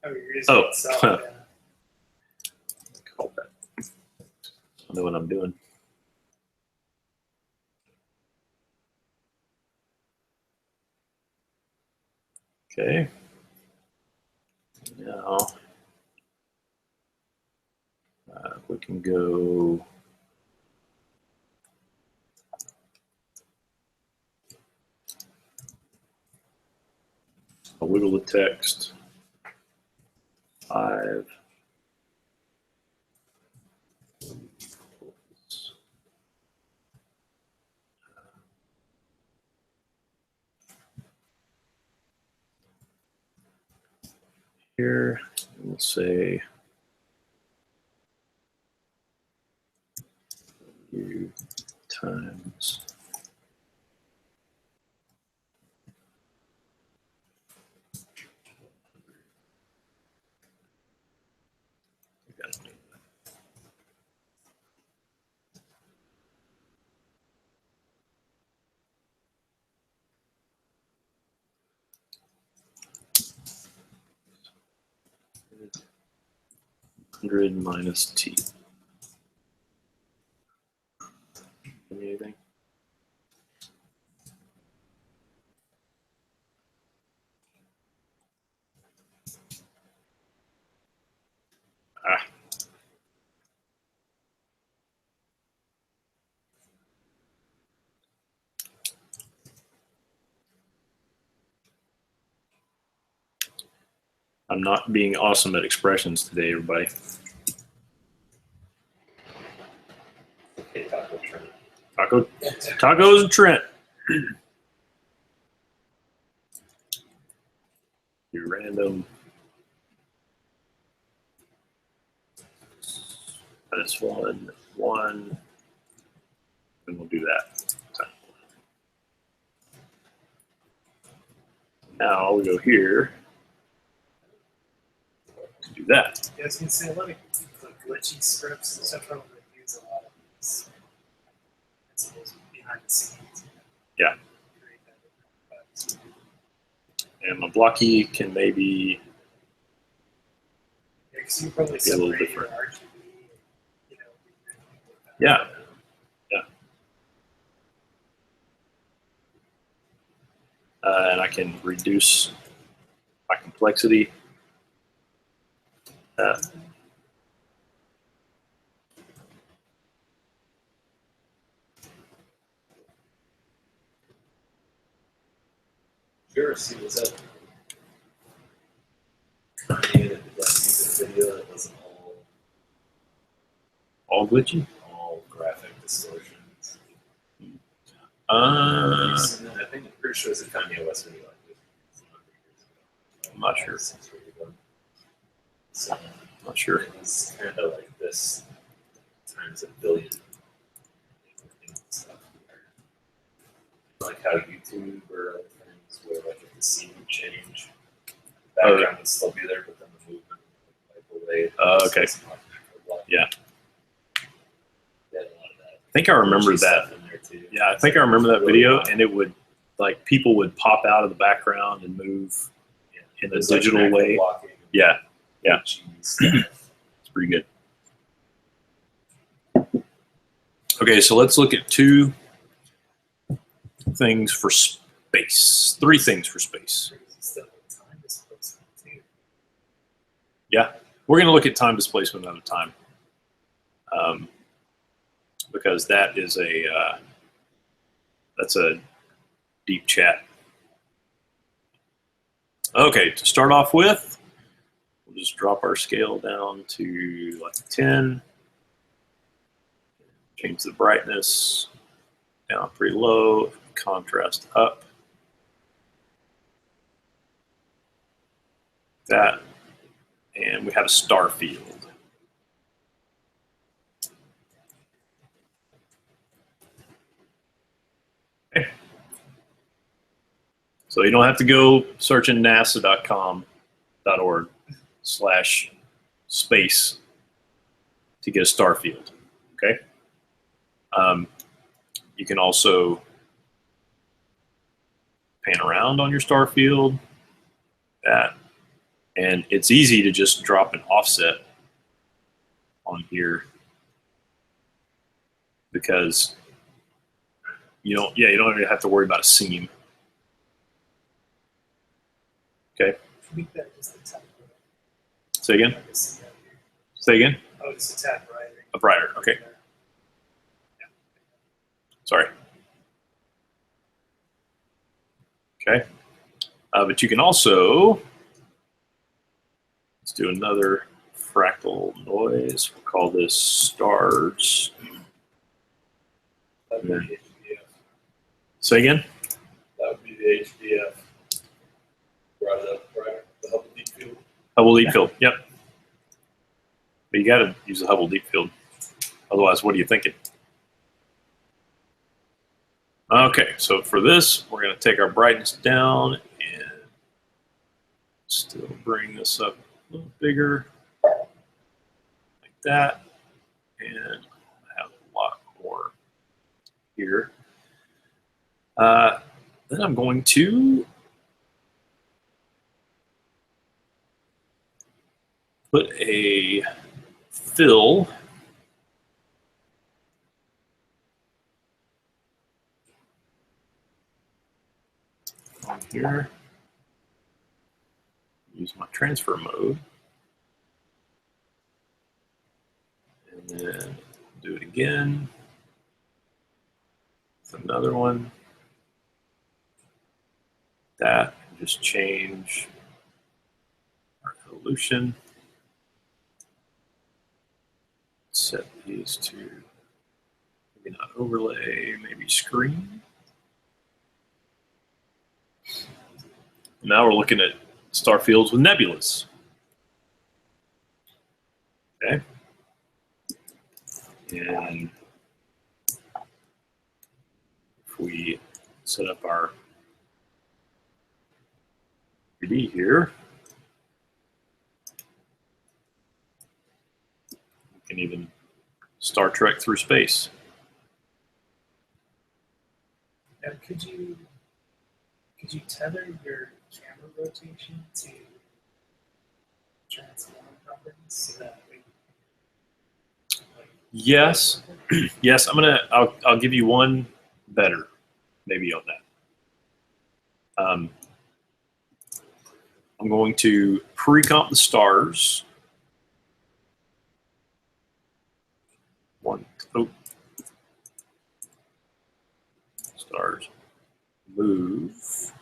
Oh, you're using Oh. itself, yeah. Call that. I know what I'm doing. Okay. Now we can go I'll wiggle the text 5. Here, and we'll say U times 100 minus t. Anything? Ah. I'm not being awesome at expressions today, everybody. Okay, Taco Trent. Tacos and Trent. Your random minus 1, 1, and we'll do that. Now we go here. Do that. Yeah, I was gonna say a lot of the glitchy scripts and stuff. I don't really use a lot of these principles behind the scenes. Yeah. And my blocky can maybe Yeah, because you probably be a little separate different. your RGB, you know. Yeah. Yeah. And I can reduce my complexity. Sure, see what's up. Kanye did that music video that wasn't All glitchy? all graphic distortions. Uh, I think I'm pretty sure it's a Kanye West video like this. I'm not sure. So Not sure. it was kind of like this times a billion. Stuff. Like how YouTube or other things where like if the scene would change, the background would still be there, but then the movement would like away. Okay. Yeah. They had a lot of that. I think I remember Glitchy that. stuff in there too. Yeah, I think I remember that video, and it would, like, people would pop out of the background and move in a There's, like, digital macro way. blocking and Yeah, yeah. glitchy stuff. it's pretty good. Okay, so let's look at 2 things for space. 3 things for space. Stuff with time displacement too. Yeah, we're going to look at time displacement another time, because that is that's a deep chat. Okay, to start off with, we'll just drop our scale down to like 10. Change the brightness down pretty low, contrast up. That, and we have a star field. Okay. So you don't have to go searching nasa.com.org/space to get a star field. Okay. You can also pan around on your star field. That, and it's easy to just drop an offset on here because you don't even have to worry about a seam. Okay. I think that is the type of. Say again. I can see that here. Say again. Oh, it's a tad brighter. A brighter. Okay. Sorry. Okay. But you can also, let's do another fractal noise. We'll call this stars. That would be the HDF. Say again. That would be the HDF. Brought it up, right? The Hubble Deep Field. Hubble Deep Field. Yep. But you got to use the Hubble Deep Field. Otherwise, what are you thinking? Okay, so for this, we're going to take our brightness down and still bring this up a little bigger, like that, and have a lot more here. Then I'm going to put a fill on here. Use my transfer mode. And then do it again. With another one. That, and just change our evolution. Set these to maybe not overlay, maybe screen. Now we're looking at star fields with nebulas. Okay. And if we set up our 3D here, we can even Star Trek through space. Now, could you tether your camera rotation to transform properties so that we, like, Yes, yes. I'll give you one better, maybe on that. I'm going to pre-comp the stars. Stars. Move.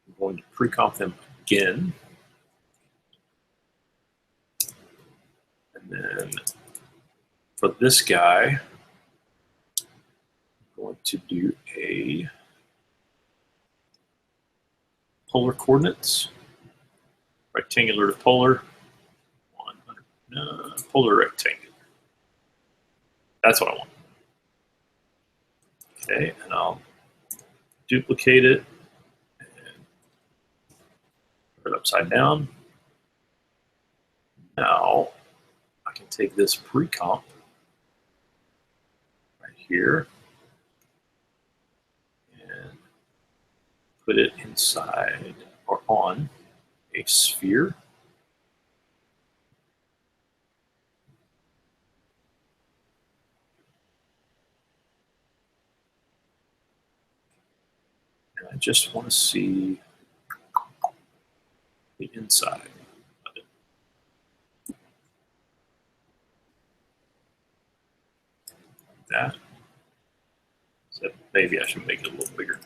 I'm going to pre-comp them again. And then for this guy, I'm going to do a polar coordinates, rectangular to polar, 100, polar rectangular. That's what I want. Okay, and I'll duplicate it and put it upside down. Now I can take this pre-comp right here and put it inside or on a sphere. And I just want to see the inside of it. Like that. So maybe I should make it a little bigger.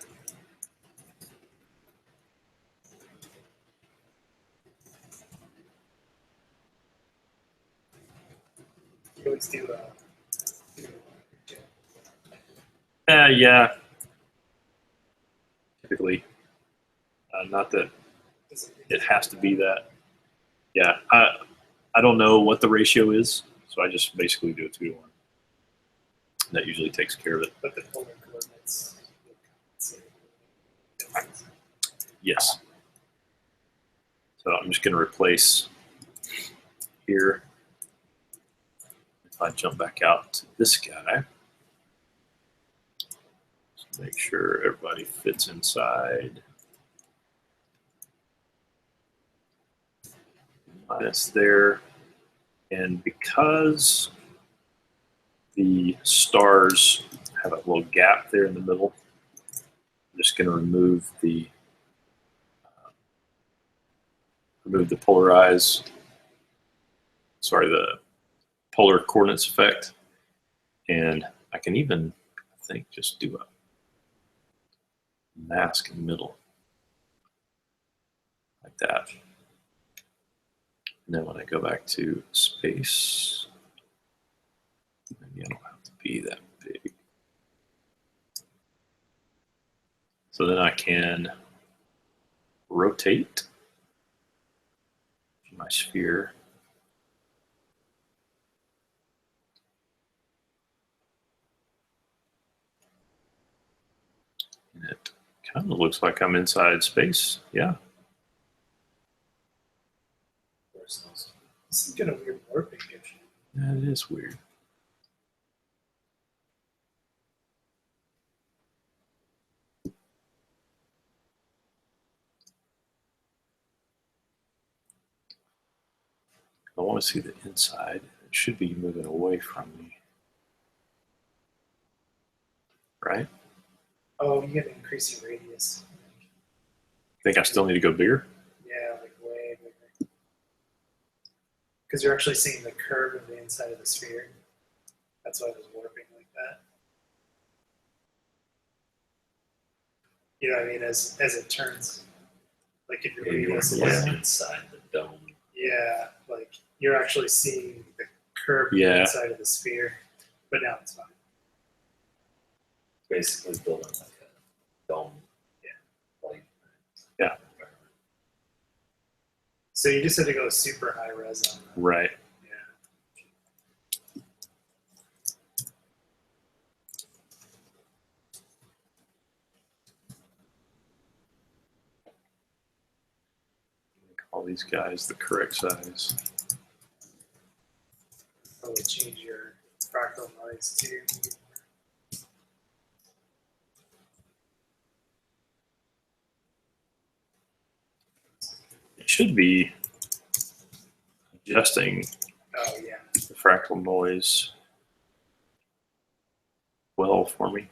you always do Yeah. Typically, not that it has to be that. Yeah, I don't know what the ratio is, so I just basically do a 2 to 1. That usually takes care of it. but the polar coordinates would compensate. Yes. So I'm just going to replace here. If I jump back out to this guy, just make sure everybody fits inside. Minus there. And because the stars have a little gap there in the middle, I'm just going to remove the polarize, sorry, the polar coordinates effect. And I can even, I think, just do a mask in the middle like that. And then when I go back to space, maybe I don't have to be that big. So then I can rotate my sphere. And it kind of looks like I'm inside space. Yeah. This is kind of weird warping issue. That is weird. I want to see the inside. It should be moving away from me. Right? Oh, you gotta increase your radius. Think I still need to go bigger? Yeah, like way bigger. Because you're actually seeing the curve of the inside of the sphere. That's why it was warping like that. You know what I mean? As it turns, like if your Yeah, you're radius more is, inside the dome. yeah, like you're actually seeing the curve of Yeah. the inside of the sphere. But now it's fine. Basically building like a dome. Yeah. Like, Yeah. So you just had to go super high res on that. Right. Yeah. Make all these guys the correct size. Probably change your fractal noise too. It should be adjusting Oh yeah. the fractal noise well for me.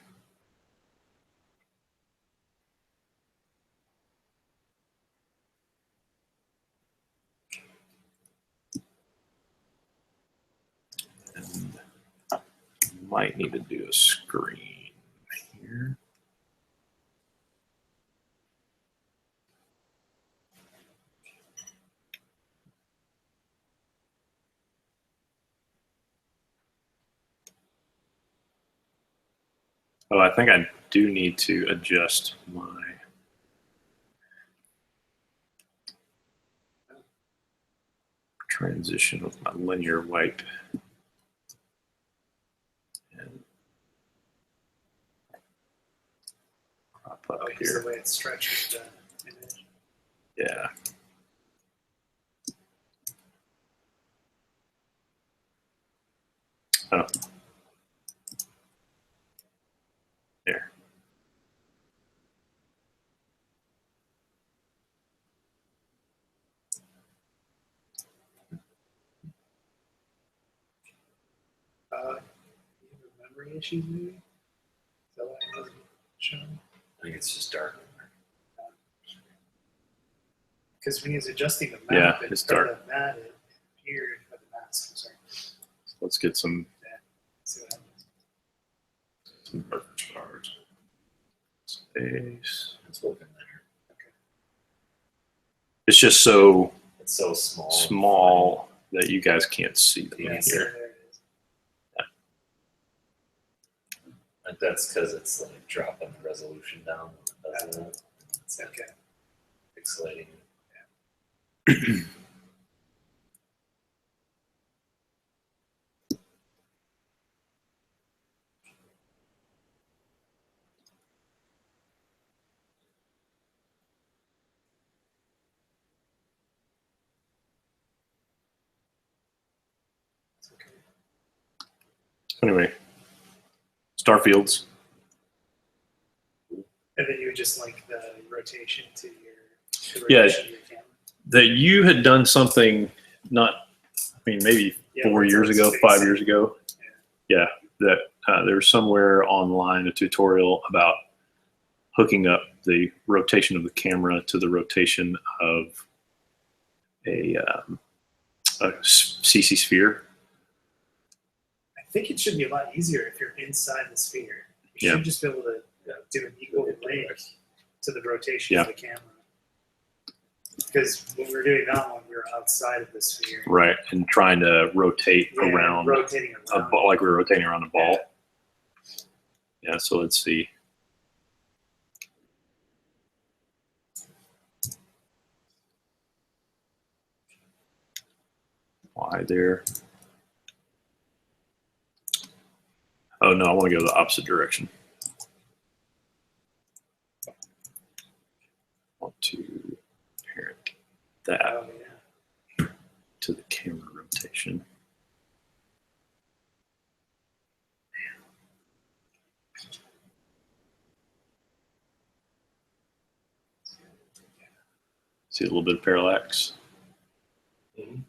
And might need to do a screen here. Oh, I think I do need to adjust my transition with my linear wipe. And crop up Oh, because here. the way it stretches the image. Yeah. Oh. There. You have memory issues maybe? Is that why it wasn't showing? I think it's just dark. Because when he was adjusting the Yeah, map, it's or dark. the mat, it appeared, or the mask, I'm sorry. So let's get some See what happens. dark stars. Space. It's looking there. It's just so It's so small. small that you guys can't see them Yeah, in so here. there it is. And that's because it's like dropping the resolution down when it does that. It's like Okay. pixelating. It's okay. Anyway, Starfields. And then you would just link the rotation to your, Yeah. rotation to your camera. That you had done something not, I mean, maybe Yeah, 4 where it's years like ago, spacing. 5 years ago. Yeah, that there's somewhere online a tutorial about hooking up the rotation of the camera to the rotation of a CC sphere. I think it should be a lot easier if you're inside the sphere. You Yeah. should just be able to do an equal link to the rotation of the camera. Because when we were doing that one, we were outside of the sphere. Right, and trying to rotate Yeah, around rotating a around. ball, like we were rotating around a ball. Yeah, so let's see. Why there? Oh no, I want to go the opposite direction. I want to parent that Oh, yeah. to the camera rotation. See a little bit of parallax. Mhm.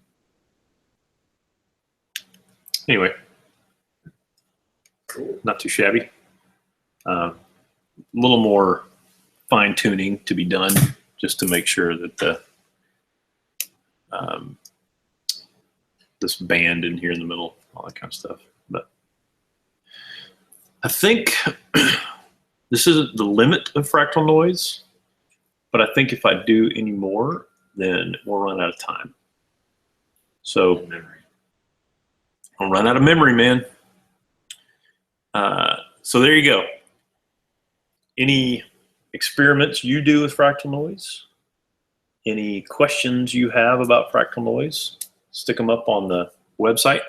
Anyway, Cool. not too shabby. A little more fine tuning to be done just to make sure that the this band in here in the middle, all that kind of stuff. But I think this isn't the limit of Fractal Noise, but I think if I do any more, then we'll run out of time. So In memory. I'll run out of memory, man. So there you go. Any experiments you do with Fractal Noise? Any questions you have about Fractal Noise? Stick them up on the website.